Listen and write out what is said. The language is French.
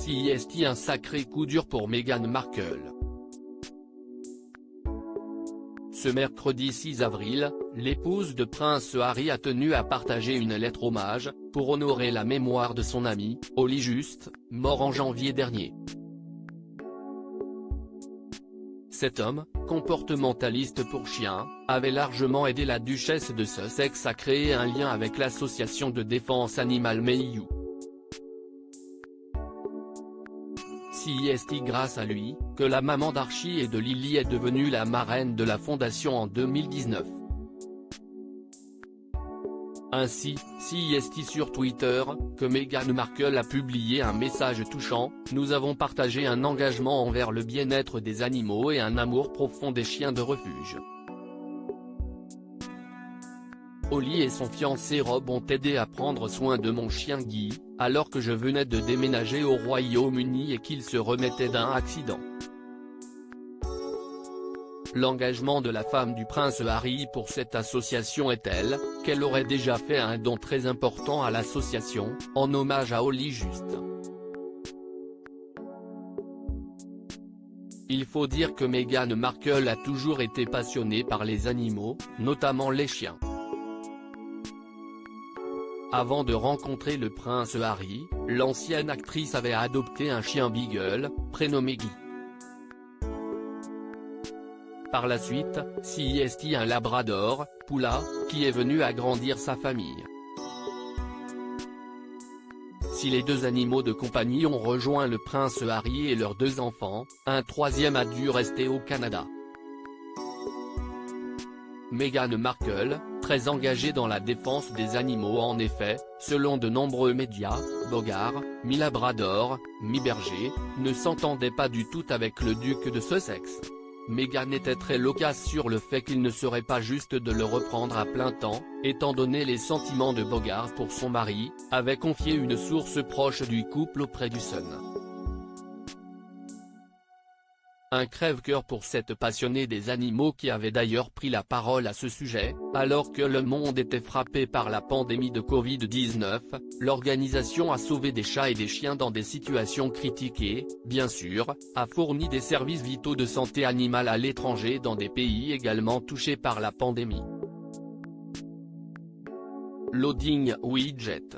CIST un sacré coup dur pour Meghan Markle. Ce mercredi 6 avril, l'épouse de Prince Harry a tenu à partager une lettre hommage, pour honorer la mémoire de son ami, Holly Just, mort en janvier dernier. Cet homme, comportementaliste pour chiens, avait largement aidé la duchesse de Sussex à créer un lien avec l'association de défense animale Mayhew. CIST grâce à lui, que la maman d'Archie et de Lily est devenue la marraine de la fondation en 2019. Ainsi, CIST sur Twitter, que Meghan Markle a publié un message touchant: « Nous avons partagé un engagement envers le bien-être des animaux et un amour profond des chiens de refuge. Holly et son fiancé Rob ont aidé à prendre soin de mon chien Guy, alors que je venais de déménager au Royaume-Uni et qu'il se remettait d'un accident. » L'engagement de la femme du prince Harry pour cette association est tel, qu'elle aurait déjà fait un don très important à l'association, en hommage à Holly Just. Il faut dire que Meghan Markle a toujours été passionnée par les animaux, notamment les chiens. Avant de rencontrer le prince Harry, l'ancienne actrice avait adopté un chien beagle, prénommé Guy. Par la suite, CIST un labrador, Poula, qui est venu agrandir sa famille. Si les deux animaux de compagnie ont rejoint le prince Harry et leurs deux enfants, un troisième a dû rester au Canada. Meghan Markle, très engagée dans la défense des animaux en effet, selon de nombreux médias, Bogar, mi-labrador, mi-berger, ne s'entendait pas du tout avec le duc de Sussex. Meghan était très loquace sur le fait qu'il ne serait pas juste de le reprendre à plein temps, étant donné les sentiments de Bogar pour son mari, avait confié une source proche du couple auprès du Sun. Un crève-cœur pour cette passionnée des animaux qui avait d'ailleurs pris la parole à ce sujet, alors que le monde était frappé par la pandémie de Covid-19, l'organisation a sauvé des chats et des chiens dans des situations critiques et, bien sûr, a fourni des services vitaux de santé animale à l'étranger dans des pays également touchés par la pandémie. Loading Widget.